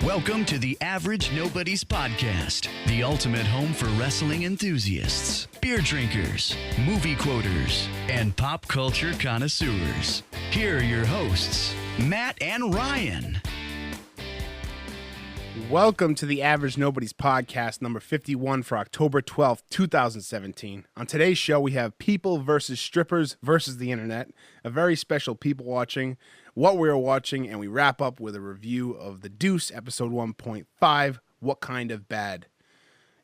Welcome to the Average Nobodies podcast, the ultimate home for wrestling enthusiasts, beer drinkers, movie quoters, and pop culture connoisseurs. Here are your hosts, Matt and Ryan. Welcome to the Average Nobodies podcast, number 51 for October 12th, 2017. On today's show, we have people versus strippers versus the internet, a very special people watching, what we're watching, and we wrap up with a review of The Deuce, episode 1.5, What Kind of Bad.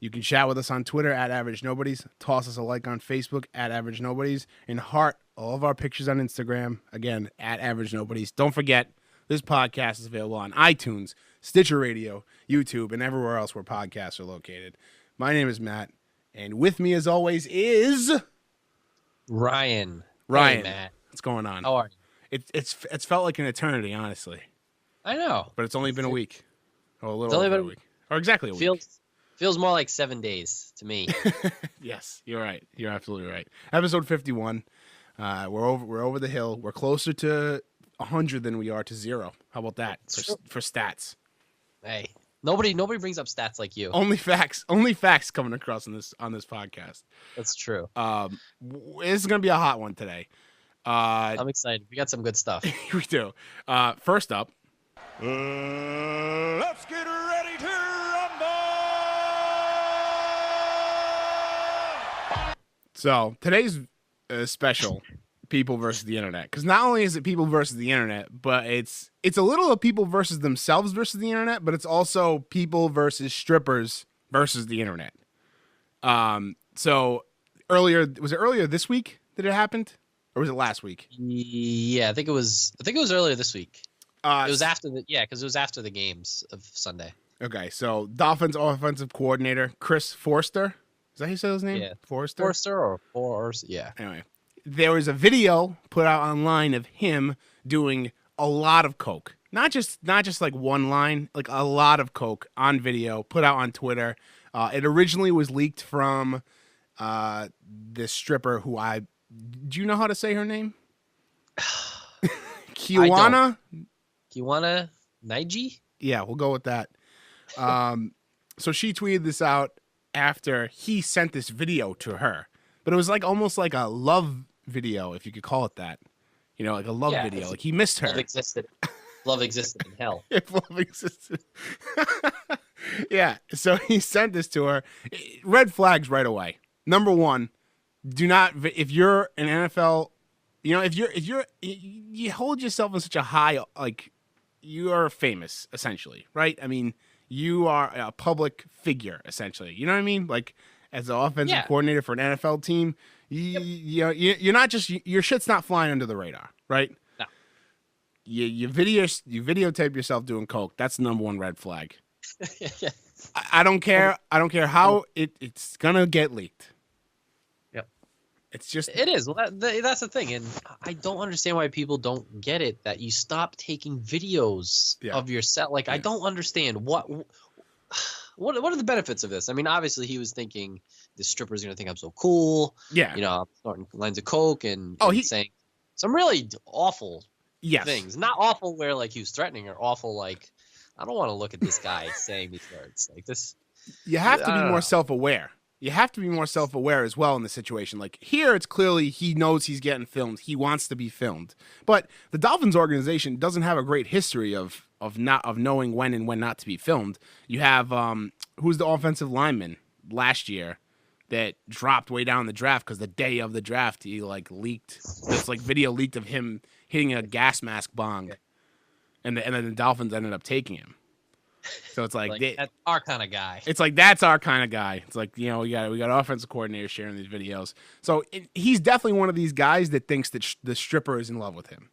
You can chat with us on Twitter at Average Nobodies, toss us a like on Facebook at Average Nobodies, and heart all of our pictures on Instagram, again, at Average Nobodies. Don't forget, this podcast is available on iTunes, Stitcher Radio, YouTube, and everywhere else where podcasts are located. My name is Matt, and with me as always is... Ryan. Hey, Matt. What's going on? How are you? It's felt like an eternity, honestly. I know. But it's only been a week. Or a little only over been a week. Or exactly a week. Feels more like 7 days to me. Yes, you're right. You're absolutely right. Episode 51. We're over the hill. We're closer to 100 than we are to 0. How about that for stats? Hey, nobody brings up stats like you. Only facts coming across on this podcast. That's true. This is gonna be a hot one today. I'm excited. We got some good stuff. We do. First up, let's get ready to rumble. So today's special. People versus the internet, because not only is it people versus the internet, but it's a little of people versus themselves versus the internet, but it's also people versus strippers versus the internet. So earlier this week that it happened, or was it last week? Yeah, I think it was earlier this week. It was after because it was after the games of Sunday. Okay, so Dolphins offensive coordinator Chris Forster, is that how you say his name? Yeah, Forster, yeah. Anyway. There was a video put out online of him doing a lot of coke. Not just like one line, like a lot of coke on video, put out on Twitter. It originally was leaked from this stripper who do you know how to say her name? Kiwana Naiji? Yeah, we'll go with that. So she tweeted this out after he sent this video to her. But it was like almost like a love video, if you could call it that. You know, like a love video. Like he missed her. Love existed in hell. If love existed. Yeah. So he sent this to her. Red flags right away. Number one, do not, if you're an NFL, you know, if you hold yourself in such a high, like you are famous, essentially, right? I mean, you are a public figure, essentially. You know what I mean? Like, as an offensive coordinator for an NFL team, you're not just your shit's not flying under the radar, right? No. You videotape yourself doing coke. That's the number one red flag. I don't care. I don't care how it's gonna get leaked. Yep. It's just it is. Well, that's the thing, and I don't understand why people don't get it that you stop taking videos of yourself. Like I don't understand what are the benefits of this? I mean, obviously he was thinking the stripper's going to think I'm so cool. Yeah. You know, I'm snorting lines of coke and saying some really awful things. Not awful where like he was threatening her, awful like, I don't want to look at this guy saying these words. Like this. You have to be more self-aware. You have to be more self-aware as well in the situation. Like here, it's clearly he knows he's getting filmed. He wants to be filmed. But the Dolphins organization doesn't have a great history of knowing when and when not to be filmed. You have who's the offensive lineman last year that dropped way down the draft because the day of the draft he like leaked this like video leaked of him hitting a gas mask bong, and then the Dolphins ended up taking him. So it's like that's our kind of guy. It's like that's our kind of guy. It's like, you know, we got offensive coordinators sharing these videos. So he's definitely one of these guys that thinks that the stripper is in love with him.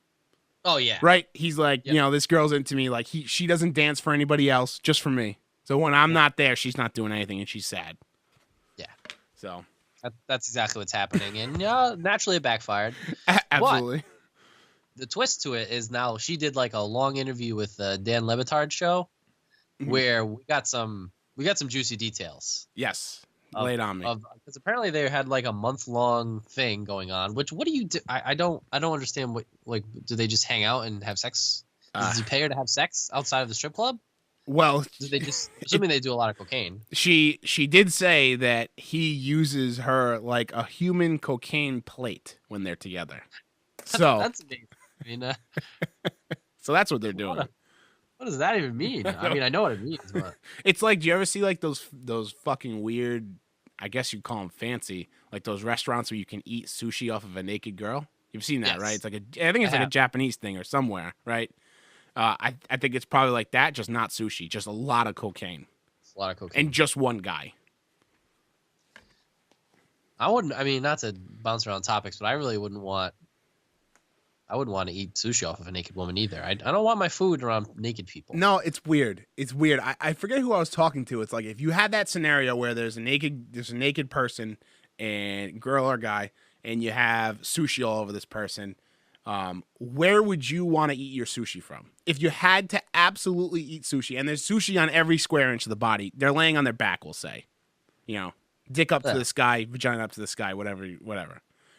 Oh yeah, right. He's like, you know, this girl's into me. Like she doesn't dance for anybody else, just for me. So when I'm not there, she's not doing anything, and she's sad. Yeah. So that's exactly what's happening, and naturally it backfired. Absolutely. But the twist to it is now she did like a long interview with Dan Le Batard's show, where we got some juicy details. Yes. Lay it on me. Because apparently they had like a month-long thing going on. Which what do you do? I don't understand. What, like, do they just hang out and have sex? Does he pay her to have sex outside of the strip club? Well, They just assuming they do a lot of cocaine. She did say that he uses her like a human cocaine plate when they're together. So that's amazing. I mean, so that's what they're doing. What does that even mean? I mean, I know what it means, but it's like, do you ever see like those fucking weird, I guess you'd call them fancy, like those restaurants where you can eat sushi off of a naked girl? You've seen that, right? It's like I think it's like a Japanese thing or somewhere, right? I think it's probably like that, just not sushi, just a lot of cocaine. A lot of cocaine. And just one guy. I mean, not to bounce around topics, but I really wouldn't want to eat sushi off of a naked woman either. I don't want my food around naked people. No, it's weird. It's weird. I forget who I was talking to. It's like if you had that scenario where there's a naked person and girl or guy, and you have sushi all over this person, where would you want to eat your sushi from? If you had to absolutely eat sushi, and there's sushi on every square inch of the body, they're laying on their back, we'll say. You know, dick up to the sky, vagina up to the sky, whatever.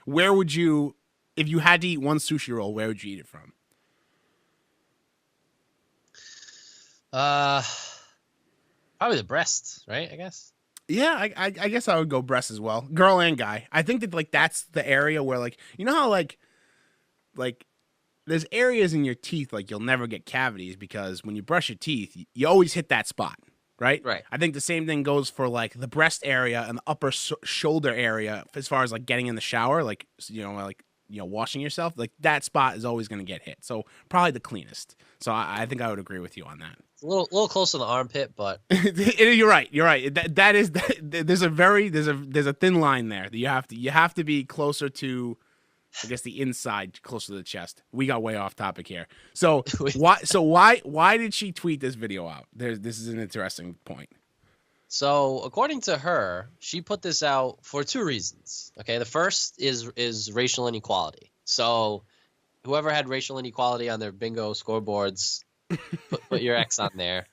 Where would you, if you had to eat one sushi roll, where would you eat it from? Probably the breast, right? I guess. Yeah, I guess I would go breast as well. Girl and guy. I think that like that's the area where like, you know how like there's areas in your teeth like you'll never get cavities because when you brush your teeth, you always hit that spot, right? Right. I think the same thing goes for like the breast area and the upper shoulder area as far as like getting in the shower, like washing yourself, like that spot is always going to get hit. So probably the cleanest. So I think I would agree with you on that. It's a little close to the armpit, but you're right. There's a thin line there that you have to be closer to, I guess, the inside, closer to the chest. We got way off topic here. So why did she tweet this video out? This is an interesting point. So according to her, she put this out for two reasons. Okay, the first is racial inequality. So whoever had racial inequality on their bingo scoreboards, put your X on there.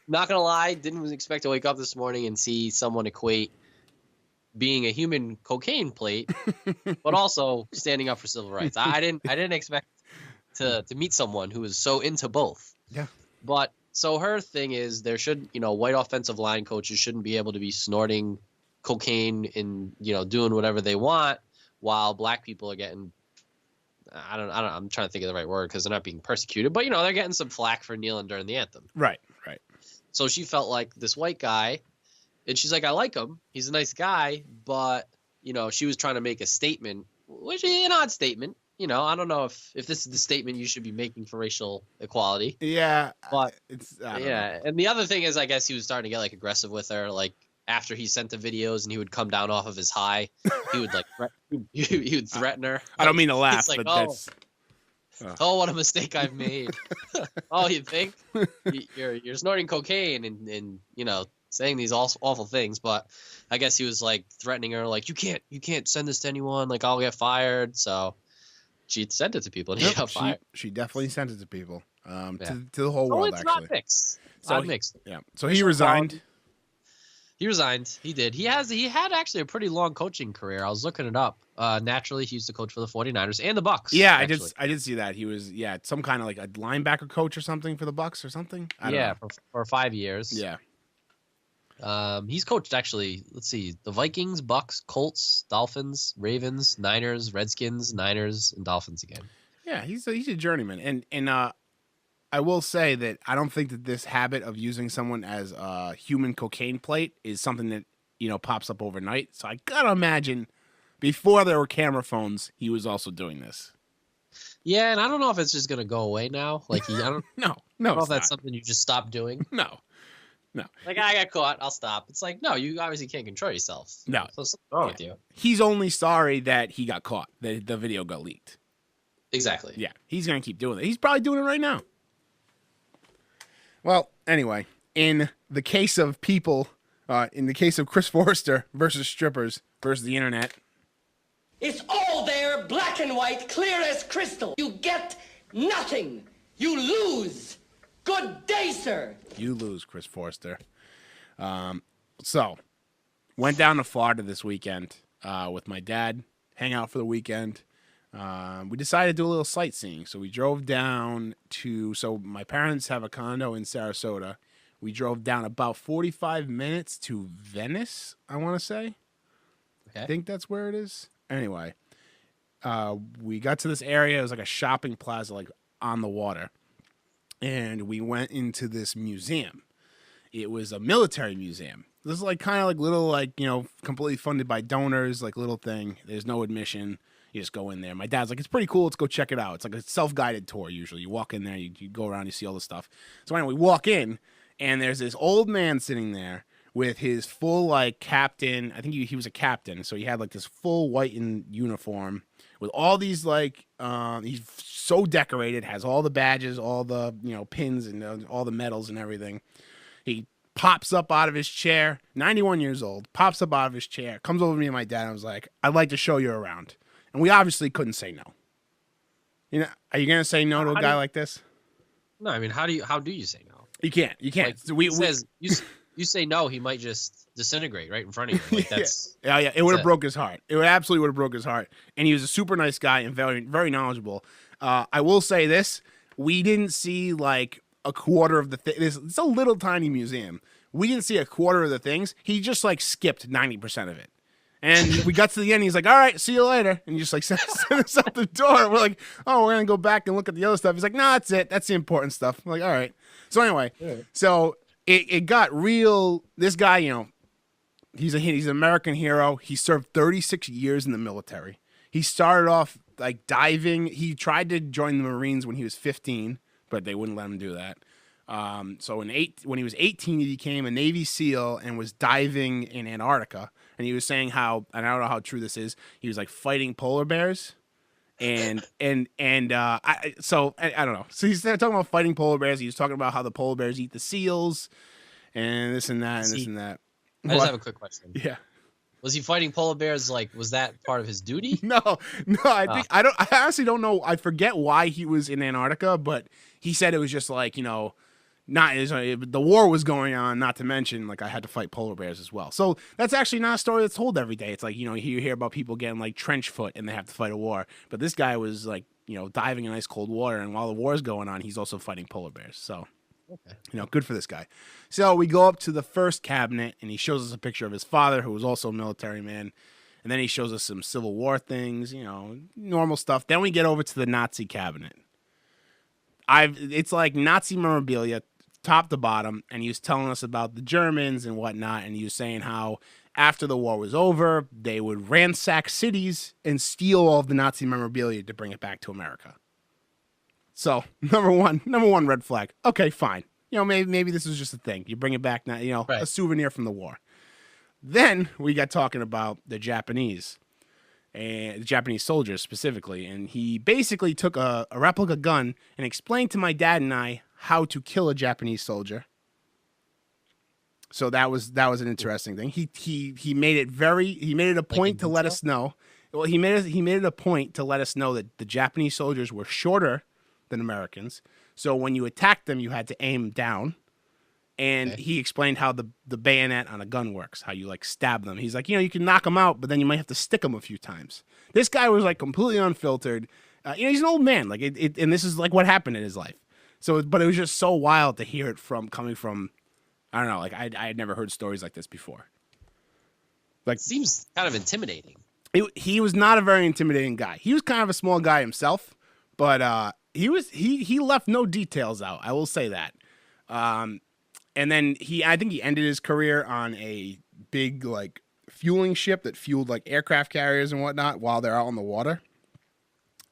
Not gonna lie, didn't expect to wake up this morning and see someone equate being a human cocaine plate, but also standing up for civil rights. I didn't expect to meet someone who is so into both. Yeah. But so her thing is there should, white offensive line coaches shouldn't be able to be snorting cocaine and, doing whatever they want while black people are getting, I'm trying to think of the right word because they're not being persecuted, but they're getting some flack for kneeling during the anthem. Right. So she felt like this white guy, and she's like, I like him. He's a nice guy, but, she was trying to make a statement, which is an odd statement. I don't know if this is the statement you should be making for racial equality. Yeah. But it's, yeah. And the other thing is, I guess he was starting to get like aggressive with her. Like after he sent the videos and he would come down off of his high, he would like, he would threaten her. I don't mean to laugh, like, but that's. Oh, what a mistake I've made. Oh, you think you're snorting cocaine and saying these awful things, but I guess he was like threatening her, like you can't send this to anyone, like I'll get fired. So she sent it to people and he got fired. She definitely sent it to people, to the whole world. It's actually not mixed. So not mixed. Yeah. So he resigned. He resigned. He did. He had actually a pretty long coaching career. I was looking it up. Naturally, he used to coach for the 49ers and the Bucks. Yeah, I did see that. He was some kind of like a linebacker coach or something for the Bucks or something. I don't know. For 5 years. Yeah. He's coached actually, let's see, the Vikings, Bucks, Colts, Dolphins, Ravens, Niners, Redskins, Niners, and Dolphins again. Yeah, he's a journeyman. And I will say that I don't think that this habit of using someone as a human cocaine plate is something that, pops up overnight. So I gotta imagine before there were camera phones, he was also doing this. Yeah, and I don't know if it's just gonna go away now. Like I don't No, I don't know if that's something you just stop doing. No. Like I got caught, I'll stop. It's like, no, you obviously can't control yourself. No. So something's wrong with you. He's only sorry that he got caught. The video got leaked. Exactly. Yeah, he's gonna keep doing it. He's probably doing it right now. Well, anyway, in the case of people, in the case of Chris Forrester versus strippers versus the internet. It's all there, black and white, clear as crystal. You get nothing. You lose. Good day, sir. You lose, Chris Forrester. So, went down to Florida this weekend with my dad, hang out for the weekend. We decided to do a little sightseeing. So we drove down so my parents have a condo in Sarasota. We drove down about 45 minutes to Venice, I want to say. Okay. I think that's where it is. Anyway, we got to this area. It was like a shopping plaza, like on the water. And we went into this museum. It was a military museum. This is like kind of like little, like, completely funded by donors, like little thing. There's no admission. You just go in there. My dad's like, it's pretty cool. Let's go check it out. It's like a self-guided tour usually. You walk in there, you go around, you see all the stuff. So anyway, we walk in, and there's this old man sitting there with his full, like, captain. I think he was a captain. So he had, like, this full white uniform with all these, like, he's so decorated, has all the badges, all the, pins and all the medals and everything. He pops up out of his chair, 91 years old, pops up out of his chair, comes over to me and my dad, and was like, I'd like to show you around. And we obviously couldn't say no. Are you going to say no to a guy like this? No, I mean, how do you say no? You can't. Like, So you say no, he might just disintegrate right in front of you. Like, that's yeah. It would have broke his heart. It would absolutely would have broke his heart. And he was a super nice guy and very, very knowledgeable. I will say this: we didn't see like a quarter of the thing. It's a little tiny museum. We didn't see a quarter of the things. He just like skipped 90% of it. And we got to the end. He's like, all right, see you later. And he just like sent us out the door. We're like, oh, we're going to go back and look at the other stuff. He's like, no, that's it. That's the important stuff. I'm like, all right. So anyway, So it got real. This guy, he's an American hero. He served 36 years in the military. He started off like diving. He tried to join the Marines when he was 15, but they wouldn't let him do that. So when he was 18, he became a Navy SEAL and was diving in Antarctica. And he was saying how, and I don't know how true this is, he was like fighting polar bears. I don't know. So he's talking about fighting polar bears. He was talking about how the polar bears eat the seals and this and that and this and that. I just have a quick question. Yeah. Was he fighting polar bears? Like, was that part of his duty? No. I honestly don't know. I forget why he was in Antarctica, but he said it was just like, the war was going on, not to mention, like, I had to fight polar bears as well. So that's actually not a story that's told every day. It's like, you hear about people getting, like, trench foot and they have to fight a war. But this guy was, like, diving in ice cold water, and while the war is going on, he's also fighting polar bears. So, good for this guy. So we go up to the first cabinet, and he shows us a picture of his father, who was also a military man. And then he shows us some Civil War things, normal stuff. Then we get over to the Nazi cabinet. It's like Nazi memorabilia, top to bottom, and he was telling us about the Germans and whatnot, and he was saying how after the war was over, they would ransack cities and steal all of the Nazi memorabilia to bring it back to America. So, number one red flag. Okay, fine. Maybe this is just a thing. You bring it back now, right. A souvenir from the war. Then we got talking about the Japanese, and the Japanese soldiers specifically, and he basically took a replica gun and explained to my dad and I how to kill a Japanese soldier. So that was an interesting thing. He made it a point to let us know. Well, he made it a point to let us know that the Japanese soldiers were shorter than Americans. So when you attacked them, you had to aim down. And he explained how the bayonet on a gun works, how you like stab them. He's like, you can knock them out, but then you might have to stick them a few times. This guy was like completely unfiltered. He's an old man. Like and this is like what happened in his life. So, but it was just so wild to hear it coming from, I don't know, like I had never heard stories like this before. Like, it seems kind of intimidating. He was not a very intimidating guy. He was kind of a small guy himself, but he left no details out. I will say that. And then I think he ended his career on a big like fueling ship that fueled like aircraft carriers and whatnot while they're out on the water.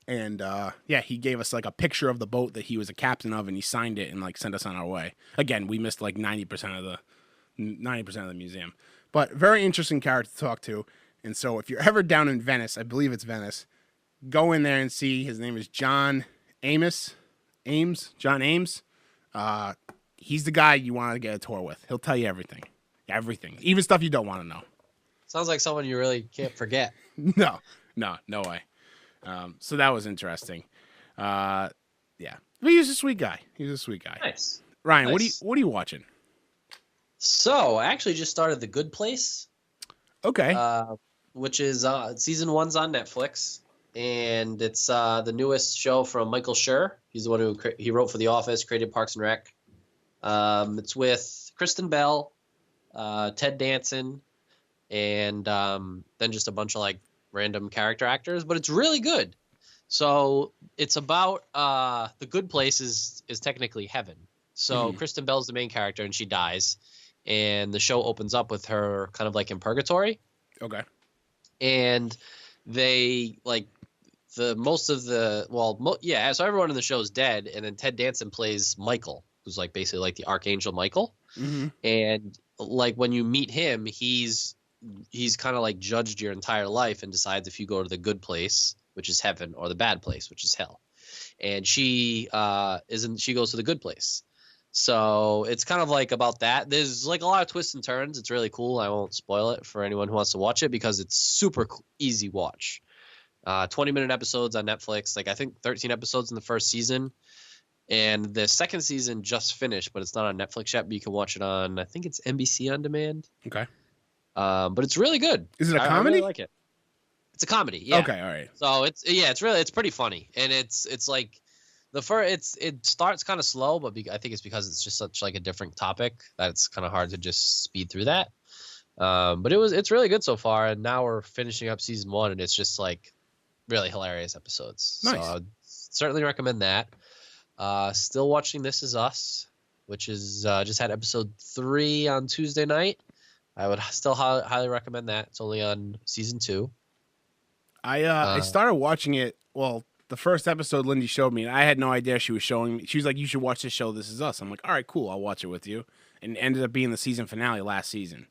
And he gave us like a picture of the boat that he was a captain of, and he signed it and like sent us on our way. Again, we missed like 90% of the museum, but very interesting character to talk to. And so if you're ever down in Venice, I believe it's Venice, go in there and see. His name is John Ames. John Ames. He's the guy you want to get a tour with. He'll tell you everything, even stuff you don't want to know. Sounds like someone you really can't forget. No way. So that was interesting. But he was a sweet guy. Nice. Ryan, nice. What are you watching? So I actually just started The Good Place. Okay. Which is season 1's on Netflix. and it's the newest show from Michael Schur. He's the one who he wrote for The Office, created Parks and Rec. It's with Kristen Bell, Ted Danson, and then just a bunch of like random character actors, but it's really good. So it's about the good place is technically heaven. So Kristen Bell's the main character, and she dies, and the show opens up with her kind of like in purgatory. Okay. And they like so everyone in the show is dead, and then Ted Danson plays Michael, who's like basically like the Archangel Michael. And like when you meet him, he's kind of like judged your entire life and decides if you go to the good place, which is heaven, or the bad place, which is hell. And she goes to the good place. So it's kind of like about that. There's like a lot of twists and turns. It's really cool. I won't spoil it for anyone who wants to watch it because it's super easy watch. 20-minute episodes on Netflix. Like I think 13 episodes in the first season. And the second season just finished, but it's not on Netflix yet. But you can watch it on, I think it's NBC On Demand. Okay. But it's really good. Is it a comedy? I really like it. It's a comedy. Yeah. Okay. All right. So it's pretty funny, and it's like it starts kind of slow, but I think it's because it's just such like a different topic that it's kind of hard to just speed through that. But it's really good so far, and now we're finishing up season 1, and it's just like really hilarious episodes. Nice. So I'd certainly recommend that. Still watching This Is Us, which is just had episode 3 on Tuesday night. I would still highly recommend that. It's only on season 2. I started watching it. Well, the first episode Lindy showed me, and I had no idea she was showing me. She was like, "You should watch this show. This Is Us." I'm like, "All right, cool. I'll watch it with you." And it ended up being the season finale last season.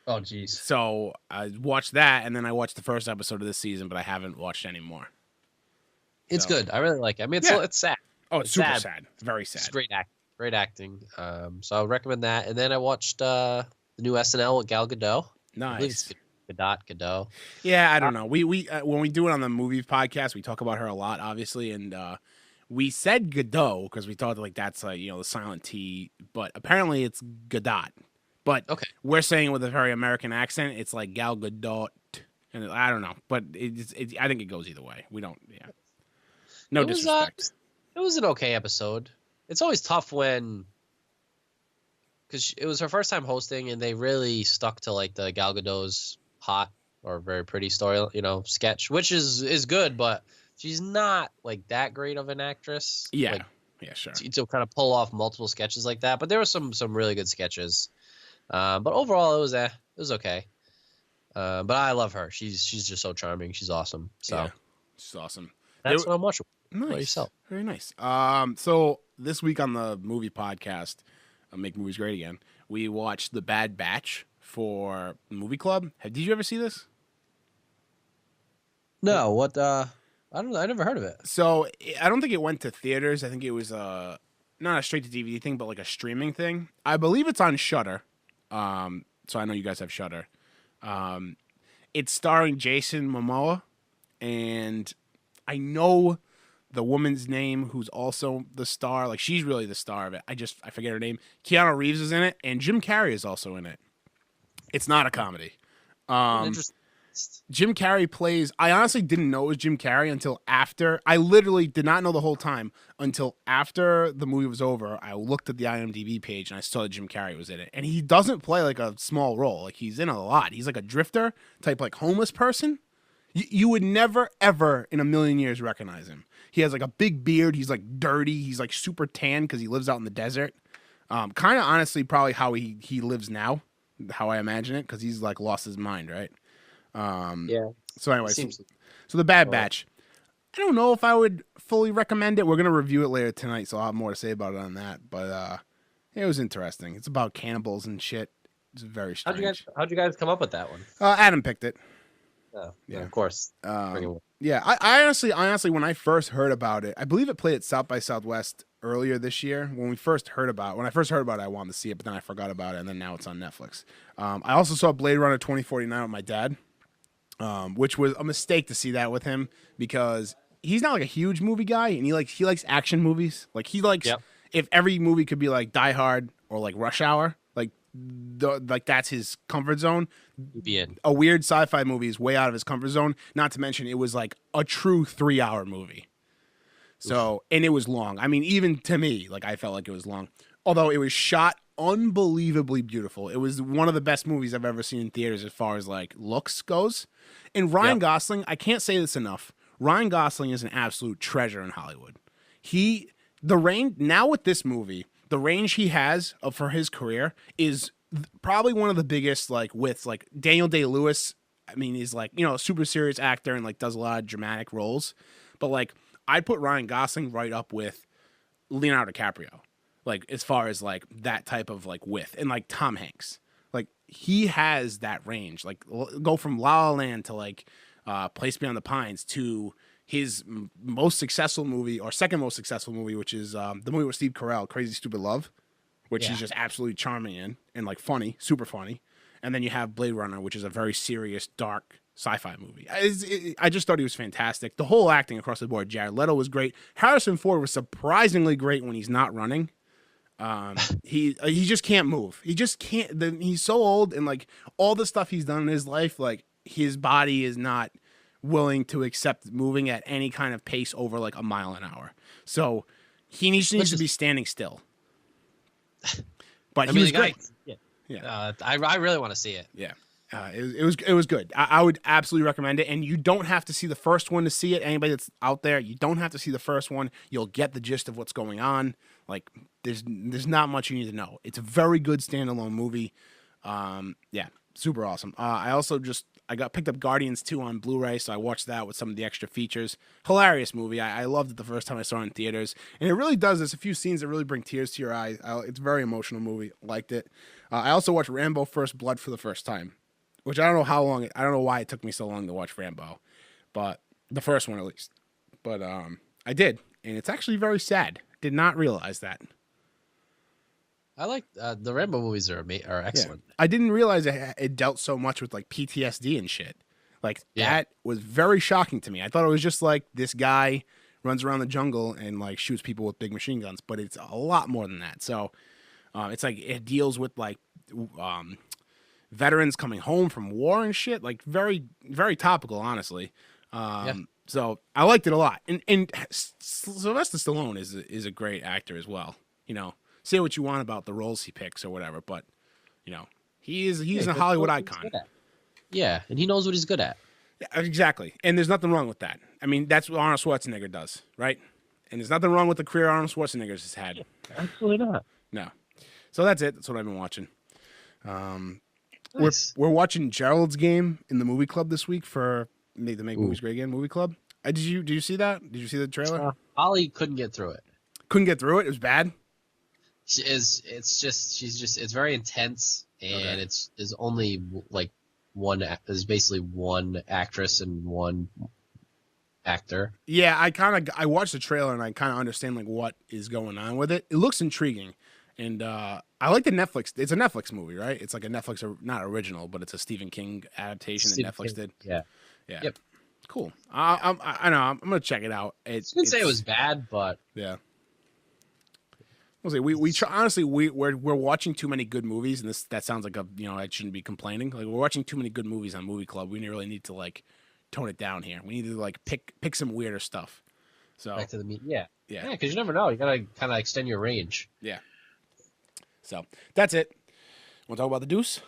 Oh, jeez. So I watched that, and then I watched the first episode of this season, but I haven't watched any more. It's good. I really like it. I mean, it's sad. Oh, it's super sad. It's very sad. It's great acting. So I would recommend that. And then I watched the new SNL with Gal Gadot. Nice. Gadot. Yeah, I don't know. We when we do it on the movie podcast, we talk about her a lot, obviously, and we said Gadot because we thought like that's the silent T, but apparently it's Gadot. But we're saying it with a very American accent. It's like Gal Gadot, and I don't know, but I think it goes either way. We don't. Yeah. No disrespect. It was an okay episode. It's always tough when. Because it was her first time hosting, and they really stuck to like the Gal Gadot's hot or very pretty story, sketch, which is good, but she's not like that great of an actress. Yeah, like, yeah, sure. To kind of pull off multiple sketches like that, but there were some really good sketches. But overall, it was okay. But I love her. She's just so charming. She's awesome. So yeah, she's awesome. That's what I'm watching. Nice. What yourself? Very nice. So this week on the movie podcast, Make Movies Great Again, we watched The Bad Batch for Movie Club. Did you ever see this? No. What? I don't know. I never heard of it. So I don't think it went to theaters. I think it was not a straight to DVD thing, but like a streaming thing. I believe it's on Shudder. So I know you guys have Shudder. It's starring Jason Momoa, and I know the woman's name who's also the star. Like, she's really the star of it. I forget her name. Keanu Reeves is in it, and Jim Carrey is also in it. It's not a comedy. Jim Carrey plays... I honestly didn't know it was Jim Carrey until after... I literally did not know the whole time until after the movie was over. I looked at the IMDb page, and I saw that Jim Carrey was in it. And he doesn't play like a small role. Like, he's in a lot. He's like a drifter type, like, homeless person. You would never, ever in a million years recognize him. He has like a big beard. He's like dirty. He's like super tan because he lives out in the desert. Kind of honestly probably how he lives now, how I imagine it, because he's like lost his mind, right? Yeah. So anyway, so The Bad Batch. I don't know if I would fully recommend it. We're going to review it later tonight, so I'll have more to say about it on that. But it was interesting. It's about cannibals and shit. It's very strange. How'd you guys come up with that one? Adam picked it. Oh, yeah, of course. Yeah, I honestly, when I first heard about it, I believe it played at South by Southwest earlier this year. When I first heard about it, I wanted to see it, but then I forgot about it, and then now it's on Netflix. I also saw Blade Runner 2049 with my dad, which was a mistake to see that with him because he's not like a huge movie guy, and he likes action movies. Like he likes if every movie could be like Die Hard or like Rush Hour, like that's his comfort zone. Be in. A weird sci-fi movie is way out of his comfort zone. Not to mention, it was like a true 3-hour movie. So, and it was long. I mean, even to me, like I felt like it was long. Although it was shot unbelievably beautiful. It was one of the best movies I've ever seen in theaters as far as like looks goes. And Ryan Gosling, I can't say this enough. Ryan Gosling is an absolute treasure in Hollywood. The range now with this movie, the range he has for his career is probably one of the biggest. Like with like Daniel Day-Lewis, I mean, he's like, you know, a super serious actor and like does a lot of dramatic roles. But like I'd put Ryan Gosling right up with Leonardo DiCaprio, like as far as like that type of like width, and like Tom Hanks. Like he has that range. Like go from La La Land to like Place Beyond the Pines to his most successful movie or second most successful movie, which is the movie with Steve Carell, Crazy Stupid Love, which he's just absolutely charming in and like funny, super funny. And then you have Blade Runner, which is a very serious, dark sci-fi movie. I just thought he was fantastic. The whole acting across the board. Jared Leto was great. Harrison Ford was surprisingly great when he's not running. He just can't move. He just can't. He's so old, and like all the stuff he's done in his life, like his body is not willing to accept moving at any kind of pace over like a mile an hour. So he needs to be standing still. But he was great. I really want to see it. Yeah. It was good. I would absolutely recommend it. And you don't have to see the first one to see it. Anybody that's out there, you don't have to see the first one. You'll get the gist of what's going on. Like there's not much you need to know. It's a very good standalone movie. Yeah, super awesome. I got picked up Guardians 2 on Blu-ray, so I watched that with some of the extra features. Hilarious movie. I loved it the first time I saw it in theaters, and it really does. There's a few scenes that really bring tears to your eyes. It's a very emotional movie. Liked it. I also watched Rambo: First Blood for the first time, which I don't know why it took me so long to watch Rambo, but the first one at least. But I did, and it's actually very sad. Did not realize that. I like the Rambo movies are excellent. Yeah. I didn't realize it dealt so much with like PTSD and shit. Like that was very shocking to me. I thought it was just like this guy runs around the jungle and like shoots people with big machine guns, but it's a lot more than that. So it's like it deals with like veterans coming home from war and shit. Like very, very topical, honestly. So I liked it a lot. And Sylvester Stallone is a great actor as well. You know, say what you want about the roles he picks or whatever, but you know, he's a Hollywood icon. Yeah, and he knows what he's good at. Yeah, exactly. And there's nothing wrong with that. I mean, that's what Arnold Schwarzenegger does, right? And there's nothing wrong with the career Arnold Schwarzenegger has had. Absolutely not. No. So that's it. That's what I've been watching. Nice. We're watching Gerald's Game in the movie club this week for the Make Movies Great Again movie club. Did you see that? Did you see the trailer? Ollie couldn't get through it. Couldn't get through it? It was bad? It's very intense, and it's only like there's basically one actress and one actor. Yeah, I watched the trailer and I kind of understand like what is going on with it. It looks intriguing, and I like the Netflix. It's a Netflix movie, right? It's like a Netflix, not original, but it's a Stephen King adaptation that Netflix did. Yeah. Yep. Cool. I know. I'm gonna check it out. I didn't say it was bad, but yeah. We'll see. Honestly, we're watching too many good movies, and that sounds like I shouldn't be complaining. Like we're watching too many good movies on Movie Club. We really need to like tone it down here. We need to like pick some weirder stuff. So back to the meat. Yeah, because you never know. You gotta kind of extend your range. Yeah. So that's it. Want to talk about the Deuce?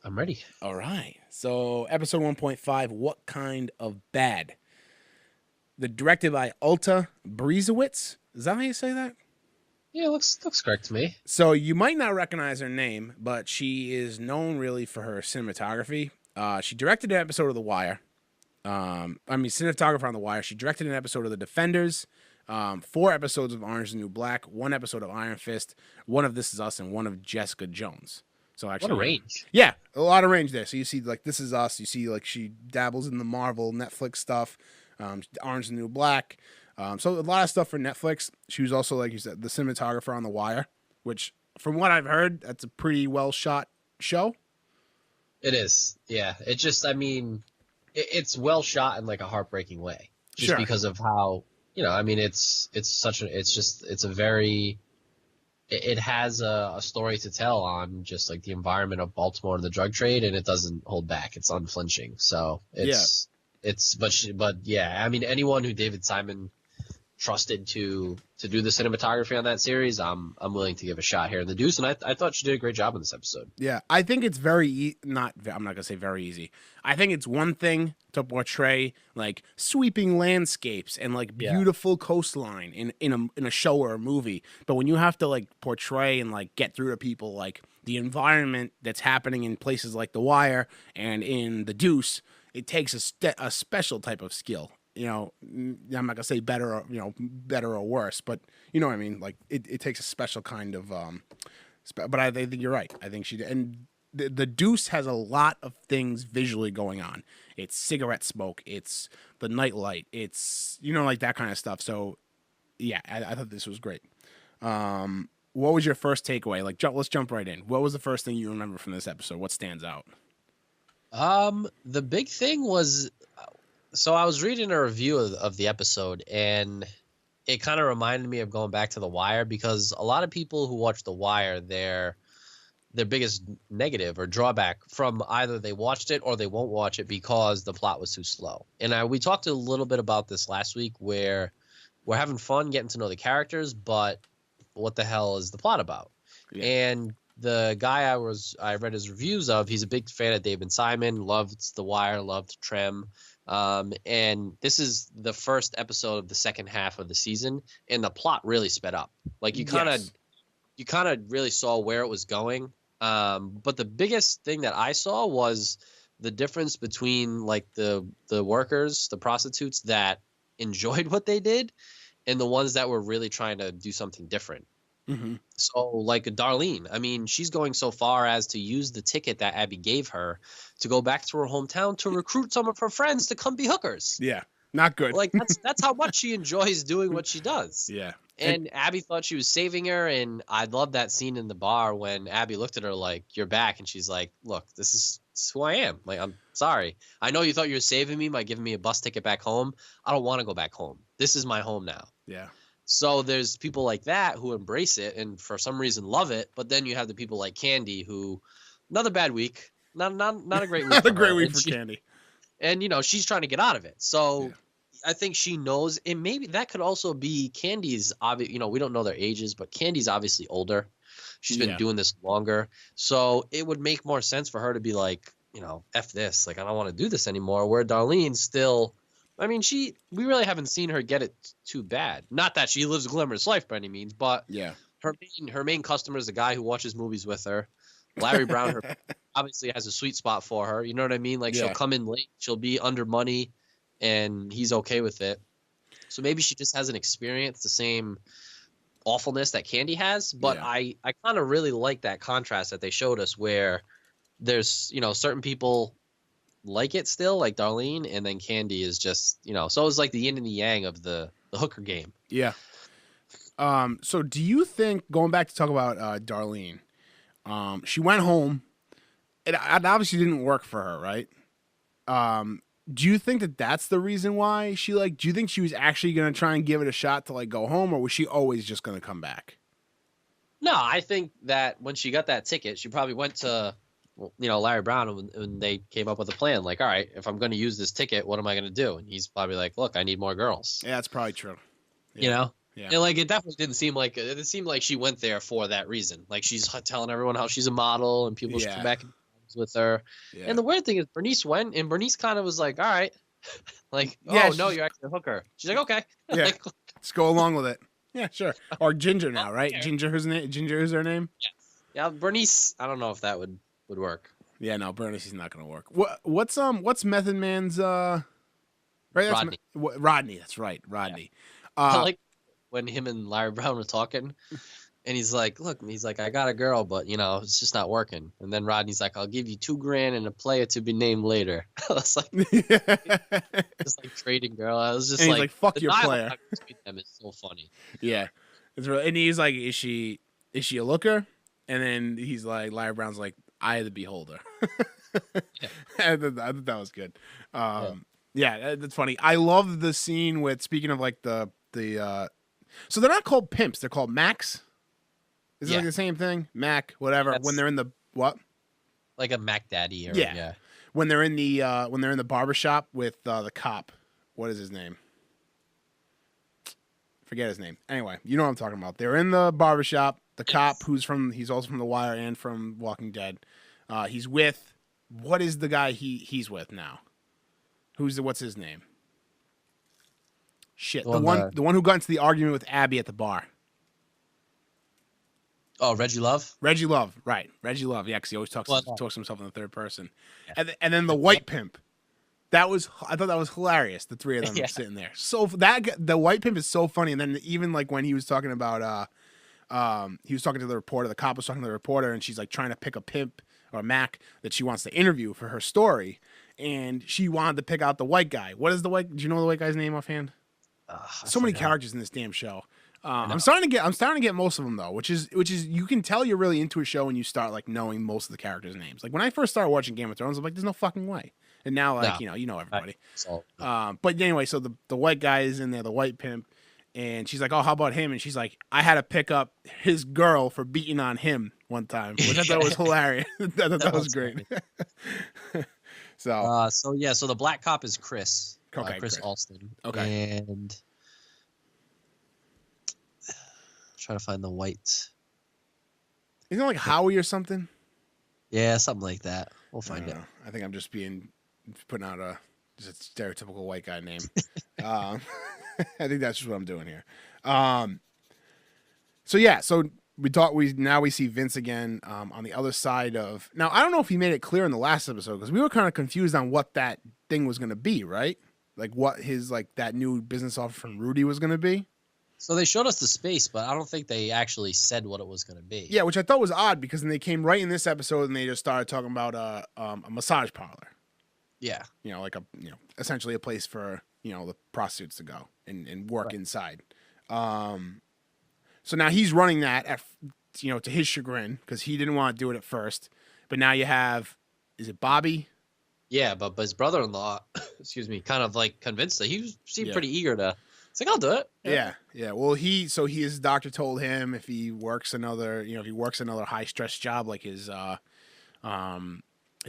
I'm ready. All right. So episode 1.5. What kind of bad? Directed by Ulta Breezewitz. Is that how you say that? Yeah, looks correct to me. So you might not recognize her name, but she is known really for her cinematography. She directed an episode of The Wire. Cinematographer on The Wire. She directed an episode of The Defenders, 4 episodes of Orange is the New Black, 1 episode of Iron Fist, 1 of This Is Us, and 1 of Jessica Jones. So actually, what a range. Yeah, a lot of range there. So you see like This Is Us. You see like she dabbles in the Marvel Netflix stuff. Orange is the New Black. So a lot of stuff for Netflix. She was also, like you said, the cinematographer on The Wire, which, from what I've heard, that's a pretty well shot show. It is, yeah. It just, it's well shot in like a heartbreaking way, just because of how it's a very it has a story to tell on just like the environment of Baltimore and the drug trade, and it doesn't hold back. It's unflinching. So but yeah, I mean, anyone who David Simon trusted to do the cinematography on that series, I'm willing to give a shot here in the Deuce, and I thought she did a great job in this episode. Yeah, I think it's I'm not gonna say very easy. I think it's one thing to portray like sweeping landscapes and like beautiful coastline in a show or a movie, but when you have to like portray and like get through to people like the environment that's happening in places like The Wire and in the Deuce, it takes a special type of skill. You know, I'm not gonna say better or worse, but you know what I mean. Like it takes a special kind of. But I think you're right. I think she did. And the Deuce has a lot of things visually going on. It's cigarette smoke. It's the nightlight. It's like that kind of stuff. So yeah, I thought this was great. What was your first takeaway? Like, let's jump right in. What was the first thing you remember from this episode? What stands out? The big thing was. So I was reading a review of the episode, and it kind of reminded me of going back to The Wire, because a lot of people who watch The Wire, their biggest negative or drawback from either they watched it or they won't watch it because the plot was too slow. And we talked a little bit about this last week, where we're having fun getting to know the characters, but what the hell is the plot about? Yeah. And the guy I read his reviews of, he's a big fan of David Simon, loved The Wire, loved Trem. And this is the first episode of the second half of the season, and the plot really sped up. Like you kind of really saw where it was going. But the biggest thing that I saw was the difference between like the workers, the prostitutes that enjoyed what they did, and the ones that were really trying to do something different. Mm-hmm. So like Darlene, I mean, she's going so far as to use the ticket that Abby gave her to go back to her hometown to recruit some of her friends to come be hookers. Yeah, not good. Like that's how much she enjoys doing what she does. Yeah. And Abby thought she was saving her, and I love that scene in the bar when Abby looked at her like, "You're back," and she's like, "Look, this is who I am. Like, I'm sorry. I know you thought you were saving me by giving me a bus ticket back home. I don't want to go back home. This is my home now." Yeah. So there's people like that who embrace it and for some reason love it, but then you have the people like Candy who, another bad week, not a great week. Not a great week for Candy. And she's trying to get out of it. So I think she knows, and maybe that could also be Candy's obvious. We don't know their ages, but Candy's obviously older. She's been doing this longer, so it would make more sense for her to be like, F this, like I don't want to do this anymore. Where Darlene still. I mean, we really haven't seen her get it too bad. Not that she lives a glamorous life by any means, but her main customer is the guy who watches movies with her. Larry Brown obviously has a sweet spot for her. You know what I mean? Like she'll come in late, she'll be under money, and he's okay with it. So maybe she just hasn't experienced the same awfulness that Candy has. But I kind of really like that contrast that they showed us, where there's certain people like it still, like Darlene, and then Candy is just so it's like the yin and the yang of the hooker game. Yeah. So do you think, going back to talk about Darlene, she went home, it obviously didn't work for her, right? Do you think that that's the reason why she do you think she was actually going to try and give it a shot to go home, or was she always just going to come back? No, I think that when she got that ticket, she probably went to Larry Brown, and they came up with a plan. Like, all right, if I'm going to use this ticket, what am I going to do? And he's probably like, look, I need more girls. Yeah, that's probably true. Yeah. And it definitely didn't seem like it seemed like she went there for that reason. Like she's telling everyone how she's a model and people should come back with her. Yeah. And the weird thing is Bernice went, and Bernice kind of was like, all right, like, no, you're actually a hooker. She's like, okay. Yeah. Let's go along with it. Yeah, sure. Or Ginger now, right? Okay. Ginger is her name? Yes. Yeah, Bernice, I don't know if that would work. Yeah, no, Bernice is not going to work. What's Method Man's right? Rodney. Rodney, that's right, Rodney. Yeah. I like when him and Larry Brown were talking, and he's like, "Look," I got a girl, but it's just not working. And then Rodney's like, "I'll give you $2,000 and a player to be named later." I was like, just like trading girl. I was just and he's like, "Fuck your player." Between them is so funny. Yeah, it's really, and he's like, "Is she a looker?" And then he's like, Larry Brown's like, "Eye of the beholder." I thought that was good. Yeah, that's funny. I love the scene with, speaking of like the so they're not called pimps, they're called Max. Is it like the same thing? Mac, whatever. When they're in the what? Like a Mac Daddy. Or, yeah. When they're in the barbershop with the cop. What is his name? Forget his name. Anyway, you know what I'm talking about. They're in the barbershop. The cop, he's also from The Wire and from Walking Dead. He's with, what is the guy he's with now? What's his name? Shit, the one who got into the argument with Abby at the bar. Oh, Reggie Love? Reggie Love, right. Reggie Love, yeah, because he always talks to himself in the third person. Yeah. And then the white pimp. I thought that was hilarious. The three of them sitting there. So the white pimp is so funny. And then even like when he was talking about, he was talking to the reporter. The cop was talking to the reporter, and she's like trying to pick a pimp or a Mac that she wants to interview for her story. And she wanted to pick out the white guy. Do you know the white guy's name offhand? So many characters in this damn show. I'm starting to get most of them though, which is you can tell you're really into a show when you start like knowing most of the characters' names. Like when I first started watching Game of Thrones, I'm like, there's no fucking way. And now like you know everybody. But anyway, so the white guy is in there, the white pimp, and she's like, oh, how about him? And she's like, I had to pick up his girl for beating on him one time, which I thought was hilarious. that was great. So the black cop is Chris. Okay, Chris Alston. Okay. And trying to find the white. Isn't it like Howie or something? Yeah, something like that. We'll find it. I think I'm just putting out just a stereotypical white guy name. I think that's just what I'm doing here. So we see Vince again on the other side of. Now I don't know if he made it clear in the last episode because we were kind of confused on what that thing was going to be, right? Like what his that new business offer from Rudy was going to be. So they showed us the space, but I don't think they actually said what it was going to be. Yeah, which I thought was odd because then they came right in this episode and they just started talking about a massage parlor. Yeah. Essentially a place for, the prostitutes to go and work inside. So now he's running that to his chagrin because he didn't want to do it at first. But now you have, is it Bobby? Yeah, but his brother-in-law, kind of like convinced that he seemed pretty eager to. It's like, I'll do it. Yeah. Well, his doctor told him if he works another high stress job like his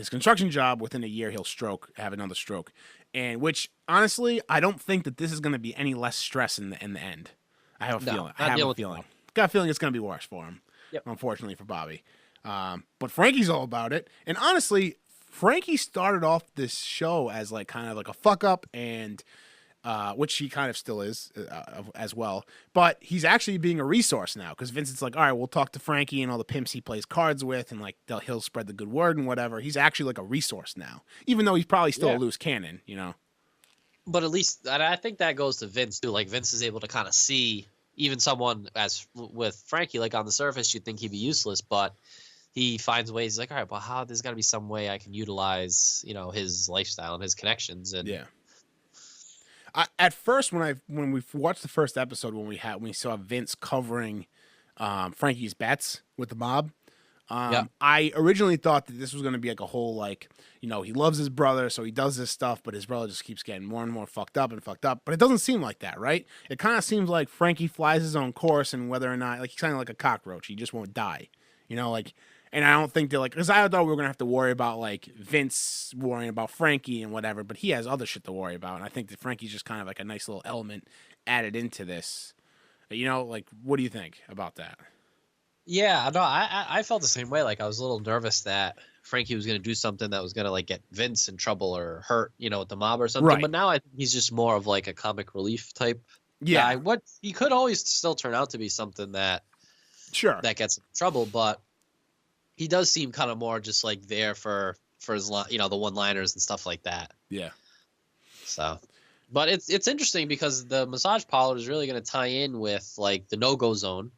construction job within a year, he'll have another stroke. And which honestly, I don't think that this is going to be any less stress in the end. I have a feeling. Got a feeling it's going to be worse for him. Yep. Unfortunately for Bobby. But Frankie's all about it. And honestly, Frankie started off this show as like kind of like a fuck up and. Which he kind of still is as well. But he's actually being a resource now because Vincent's like, all right, we'll talk to Frankie and all the pimps he plays cards with and like he'll spread the good word and whatever. He's actually like a resource now, even though he's probably still a loose cannon, But at least I think that goes to Vince too. Like Vince is able to kind of see even someone as with Frankie, like on the surface, you'd think he'd be useless, but he finds ways. He's like, all right, well, there's got to be some way I can utilize, his lifestyle and his connections. And at first, when we watched the first episode, when we saw Vince covering Frankie's bets with the mob, I originally thought that this was going to be like a whole he loves his brother, so he does this stuff, but his brother just keeps getting more and more fucked up. But it doesn't seem like that, right? It kind of seems like Frankie flies his own course, and whether or not he's kind of like a cockroach, he just won't die, And I don't think they're because I thought we were going to have to worry about Vince worrying about Frankie and whatever, but he has other shit to worry about. And I think that Frankie's just kind of like a nice little element added into this. What do you think about that? Yeah, no, I felt the same way. Like I was a little nervous that Frankie was going to do something that was going to get Vince in trouble or hurt, with the mob or something. Right. But now I think he's just more of a comic relief type guy. What he could always still turn out to be something that gets in trouble, but he does seem kind of more just there for his, the one-liners and stuff like that. Yeah. So, but it's interesting because the massage parlor is really going to tie in with the no-go zone,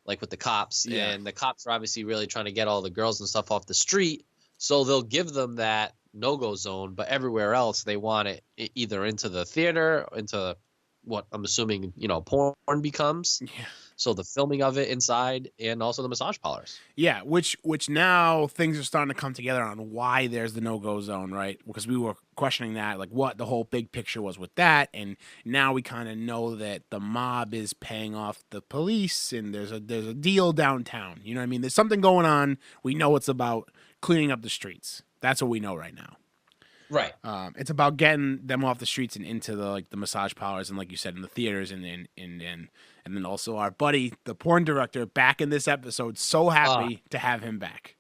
with the cops, and the cops are obviously really trying to get all the girls and stuff off the street. So they'll give them that no-go zone, but everywhere else they want it either into the theater, into what I'm assuming, porn becomes. Yeah. So the filming of it inside and also the massage parlors. Yeah, which now things are starting to come together on why there's the no-go zone, right? Because we were questioning that, like what the whole big picture was with that, and now we kind of know that the mob is paying off the police, and there's a deal downtown. You know what I mean? There's something going on. We know it's about cleaning up the streets. That's what we know right now. Right. It's about getting them off the streets and into the massage parlors and, like you said, in the theaters and then also our buddy, the porn director, back in this episode. So happy to have him back.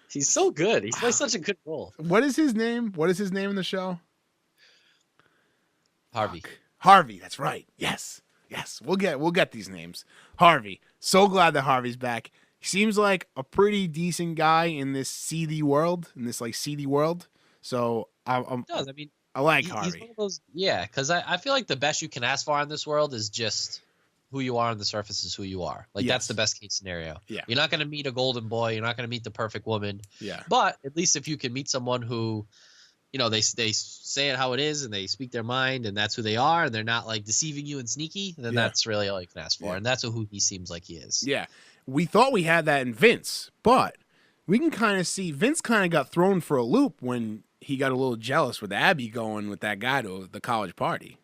He's so good. He plays such a good role. What is his name? What is his name in the show? Harvey. Harvey. That's right. Yes. We'll get these names. Harvey. So glad that Harvey's back. He seems like a pretty decent guy in this seedy world. So I like Harvey. He's one of those, because I feel like the best you can ask for in this world is just who you are on the surface is who you are. Like, that's the best case scenario. Yeah. You're not going to meet a golden boy. You're not going to meet the perfect woman. Yeah. But at least if you can meet someone who, they say it how it is and they speak their mind and that's who they are and they're not like deceiving you and sneaky, then that's really all you can ask for. And that's who he seems like he is. Yeah. We thought we had that in Vince, but we can kind of see Vince kind of got thrown for a loop when he got a little jealous with Abby going with that guy to the college party.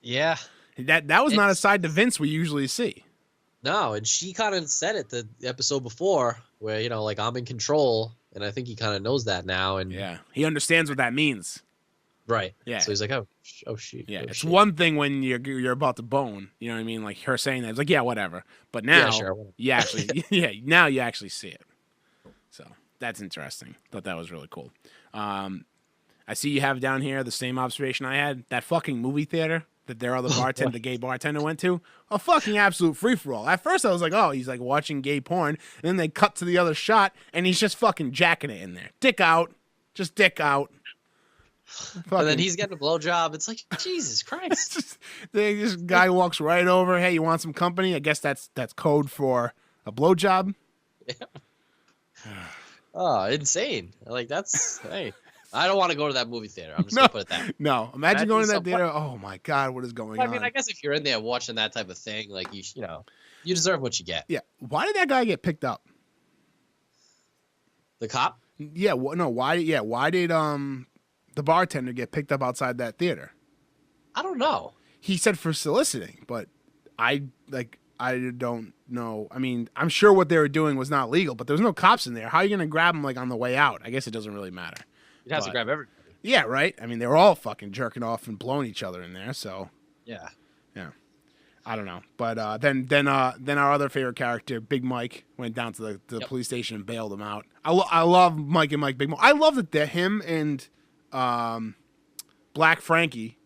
Yeah. That was not a side to Vince we usually see. No, and she kind of said it the episode before where, I'm in control, and I think he kind of knows that now. And yeah, he understands what that means. Right. Yeah. So he's like, oh shit. Yeah, it's shit. one thing when you're about to bone, you know what I mean? Like her saying that, it's like, yeah, whatever. But now, you actually, now you actually see it. So that's interesting. Thought that was really cool. I see you have down here the same observation I had. That fucking movie theater that their other bartender, the gay bartender, went to, a fucking absolute free-for-all. At first I was like, oh, he's like watching gay porn. And then they cut to the other shot, and he's just fucking jacking it in there. Dick out. Just dick out. Fucking. And then he's getting a blowjob. It's like, Jesus Christ. This guy walks right over. Hey, you want some company? I guess that's code for a blowjob. Yeah. Oh, insane. Like, that's, hey. I don't want to go to that movie theater. I'm just going to put it that way. No. Imagine going to that theater. Oh, my God. What is going on? I mean, I guess if you're in there watching that type of thing, like, you deserve what you get. Yeah. Why did that guy get picked up? The cop? Yeah. No. Why did the bartender get picked up outside that theater? I don't know. He said for soliciting, but I don't know. I mean, I'm sure what they were doing was not legal, but there was no cops in there. How are you going to grab them, like, on the way out? I guess it doesn't really matter. You'd have to grab everybody. Yeah, right? I mean, they were all fucking jerking off and blowing each other in there, so. Yeah. Yeah. I don't know. But then our other favorite character, Big Mike, went down to the police station and bailed him out. I love Mike and Mike Big Mike. I love that him and Black Frankie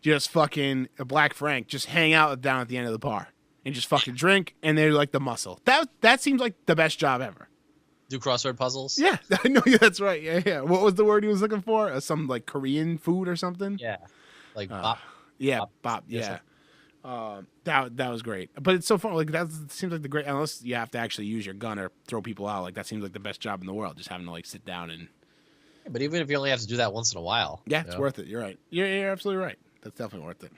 just fucking Black Frank just hang out down at the end of the bar and just fucking drink, and they're like the muscle. That seems like the best job ever. Do crossword puzzles? Yeah, no, yeah, that's right. Yeah. What was the word he was looking for? Some like Korean food or something? Yeah, like bop. Yeah, bop. Yeah, that was great. But it's so fun. Like that seems like the great. Unless you have to actually use your gun or throw people out, like that seems like the best job in the world. Just having to like sit down and. Yeah, but even if you only have to do that once in a while. Yeah, it's worth it. You're right. You're absolutely right. That's definitely worth it.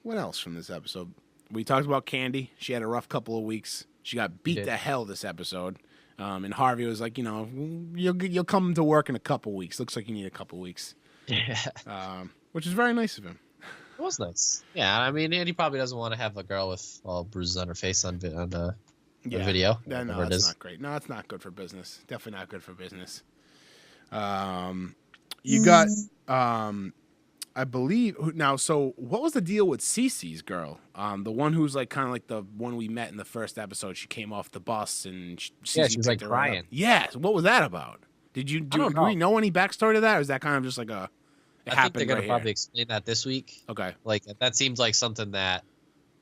What else from this episode? We talked about Candy. She had a rough couple of weeks. She got beat to hell this episode. And Harvey was like, you'll come to work in a couple weeks. Looks like you need a couple weeks. Yeah. Which is very nice of him. It was nice. Yeah, I mean, and he probably doesn't want to have a girl with all bruises on her face on video. Yeah, no, that's not great. No, it's not good for business. Definitely not good for business. You got, I believe now. So, what was the deal with CeCe's girl? The one who's like kind of like the one we met in the first episode. She came off the bus and she was like crying. Yeah. So what was that about? Do we know any backstory to that, or is that kind of just like a? I think they're gonna probably explain that this week. Okay. Like that seems like something that,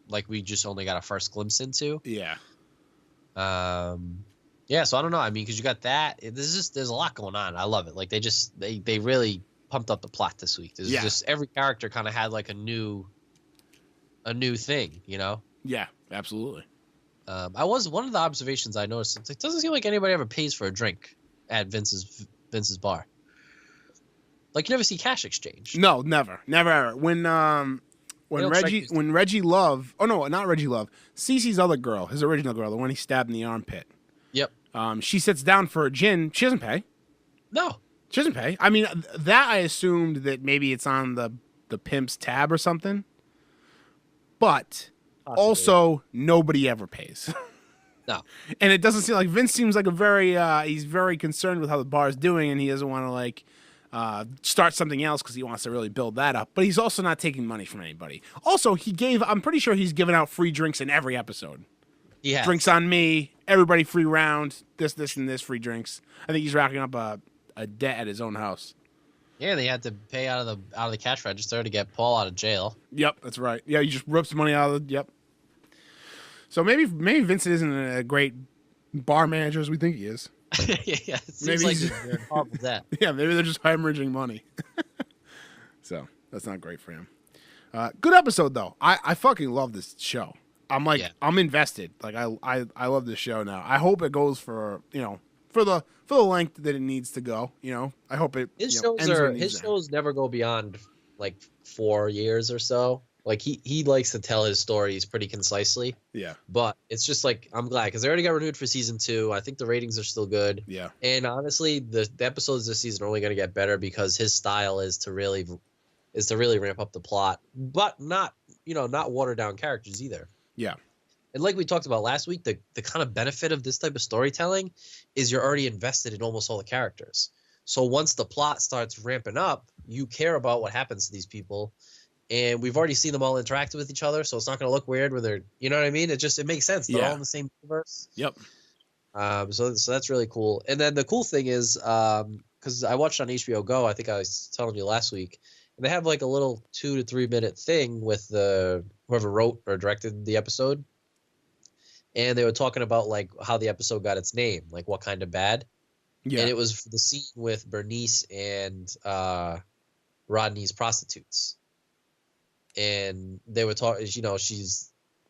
like, we just only got a first glimpse into. Yeah. Yeah. So I don't know. I mean, because you got that. There's a lot going on. I love it. Like they really pumped up the plot this week. There's just every character kind of had like a new thing, Yeah, absolutely. One of the observations I noticed. It doesn't seem like anybody ever pays for a drink at Vince's bar. Like you never see cash exchange. No, never ever. When Reggie Love, oh no, not Reggie Love, CeCe's other girl, his original girl, the one he stabbed in the armpit. Yep. She sits down for a gin. She doesn't pay. No. She doesn't pay. I mean, that I assumed that maybe it's on the pimp's tab or something. But also, nobody ever pays. No. And it doesn't seem like Vince seems like he's very concerned with how the bar is doing, and he doesn't want to start something else because he wants to really build that up. But he's also not taking money from anybody. Also, I'm pretty sure he's given out free drinks in every episode. Yeah. Drinks on me, everybody free round, this, and this, free drinks. I think he's racking up a debt at his own house. Yeah, they had to pay out of the cash register to get Paul out of jail. Yep, that's right. Yeah, you just rips money out of the. Yep. So maybe Vincent isn't a great bar manager as we think he is. Yeah, it seems like they're in horrible debt. Yeah, maybe they're just hemorrhaging money. So that's not great for him. Good episode though. I fucking love this show. I'm invested. Like I love this show now. I hope it goes for the length that it needs to go. I hope it. His shows never go beyond like 4 years or so. Like he likes to tell his stories pretty concisely. Yeah. But it's just like I'm glad because they already got renewed for season 2. I think the ratings are still good. Yeah. And honestly, the episodes this season are only going to get better because his style is to really ramp up the plot, but not water down characters either. Yeah. And like we talked about last week, the kind of benefit of this type of storytelling is you're already invested in almost all the characters. So once the plot starts ramping up, you care about what happens to these people. And we've already seen them all interact with each other, so it's not going to look weird when they're, you know what I mean? It makes sense. They're all in the same universe. Yep. So that's really cool. And then the cool thing is, because I watched on HBO Go, I think I was telling you last week, and they have like a little 2 to 3 minute thing with whoever wrote or directed the episode. And they were talking about like how the episode got its name, like what kind of bad. Yeah. And it was the scene with Bernice and Rodney's prostitutes. And they were talking,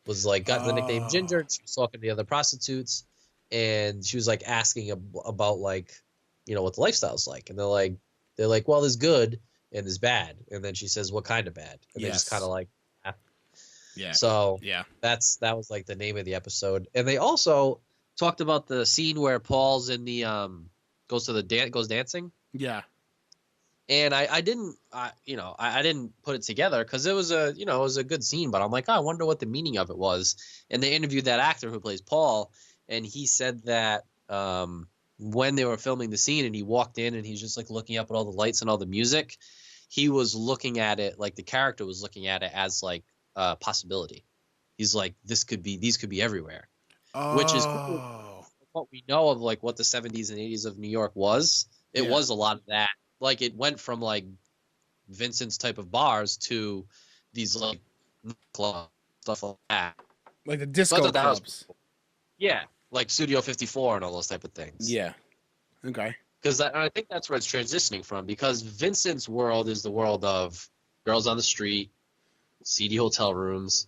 was like got the nickname Ginger. She was talking to the other prostitutes, and she was like asking about like, what the lifestyle's like. And they're like, well, there's good and there's bad. And then she says, what kind of bad? And they just kind of like, yeah. So yeah, that was like the name of the episode. And they also talked about the scene where Paul's in the goes dancing. Yeah. And I didn't put it together because it was a good scene, but I'm like, I wonder what the meaning of it was. And they interviewed that actor who plays Paul, and he said that when they were filming the scene and he walked in and he's just like looking up at all the lights and all the music, he was looking at it like the character was looking at it as like a possibility. He's like, these could be everywhere, which is cool. What we know of like what the 70s and 80s of New York was. It was a lot of that. Like it went from like Vincent's type of bars to these like club stuff like that, like the disco clubs. Yeah, like Studio 54 and all those type of things. Yeah. Okay. Because I think that's where it's transitioning from. Because Vincent's world is the world of girls on the street, seedy hotel rooms,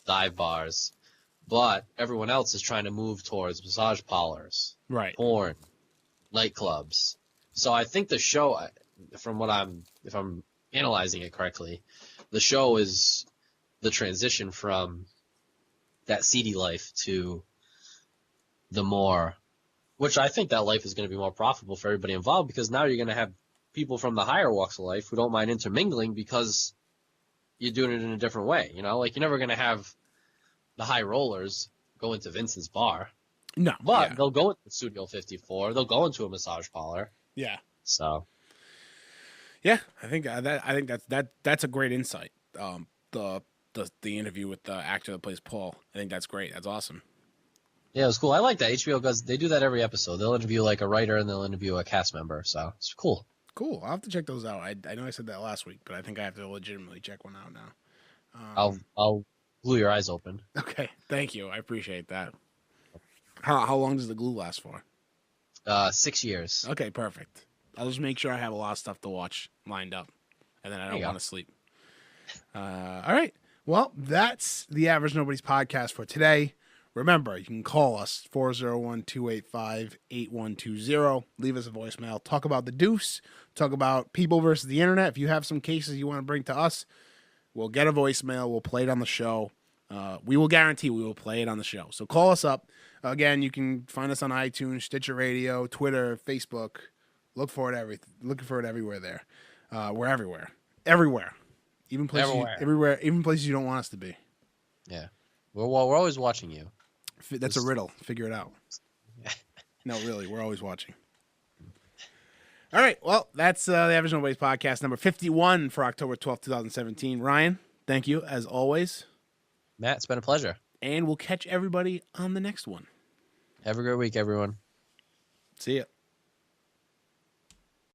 dive bars, but everyone else is trying to move towards massage parlors, right? Porn, nightclubs. So I think the show, if I'm analyzing it correctly, the show is the transition from that seedy life to the more, which I think that life is going to be more profitable for everybody involved because now you're going to have people from the higher walks of life who don't mind intermingling because you're doing it in a different way. Like you're never going to have the high rollers go into Vincent's bar. No, but they'll go into Studio 54. They'll go into a massage parlor. Yeah. So. Yeah, I think that's a great insight. The interview with the actor that plays Paul. I think that's great. That's awesome. Yeah, it was cool. I like that. HBO does. They do that every episode. They'll interview like a writer and they'll interview a cast member. So it's cool. Cool. I'll have to check those out. I know I said that last week, but I think I have to legitimately check one out now. I'll glue your eyes open. Okay. Thank you. I appreciate that. How long does the glue last for? 6 years. Okay, perfect. I'll just make sure I have a lot of stuff to watch lined up, and then I don't want to sleep. All right. Well, that's the Average Nobodies podcast for today. Remember, you can call us 401-285-8120. Leave us a voicemail. Talk about the deuce. Talk about people versus the internet. If you have some cases you want to bring to us, we'll get a voicemail. We'll play it on the show. We will guarantee we will play it on the show. So call us up. Again, you can find us on iTunes, Stitcher Radio, Twitter, Facebook. Look for it everywhere there. We're everywhere. Everywhere. Even places even places you don't want us to be. Yeah. We're always watching you. That's a riddle. Figure it out. No, really, we're always watching. All right, well, that's the Average Nobodies podcast number 51 for October 12th, 2017. Ryan, thank you, as always. Matt, it's been a pleasure. And we'll catch everybody on the next one. Have a great week, everyone. See ya.